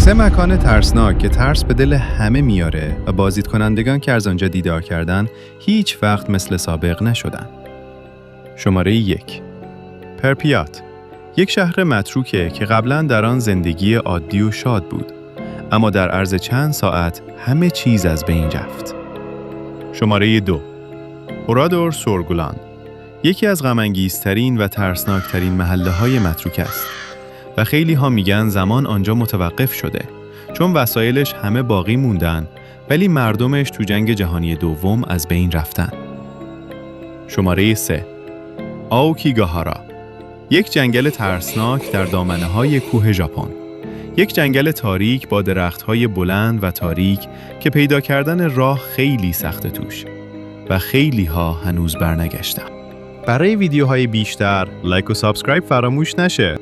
3 مکان ترسناک که ترس به دل همه میاره و بازدید کنندگان که از آنجا دیدار کردن هیچ وقت مثل سابق نشدن. شماره 1. پرپیات، یک شهر متروکه که قبلا در آن زندگی عادی و شاد بود، اما در عرض چند ساعت همه چیز از بین رفت. شماره 2. اورادور سورگولان، یکی از غم‌انگیزترین و ترسناکترین محله‌های متروک است و خیلی ها میگن زمان آنجا متوقف شده چون وسایلش همه باقی موندن ولی مردمش تو جنگ جهانی دوم از بین رفتن. شماره 3. آوکیگاهارا، یک جنگل ترسناک در دامنه‌های کوه ژاپن. یک جنگل تاریک با درخت‌های بلند و تاریک که پیدا کردن راه خیلی سخته توش و خیلی ها هنوز برنگشتن. برای ویدیوهای بیشتر لایک و سابسکرایب فراموش نشه.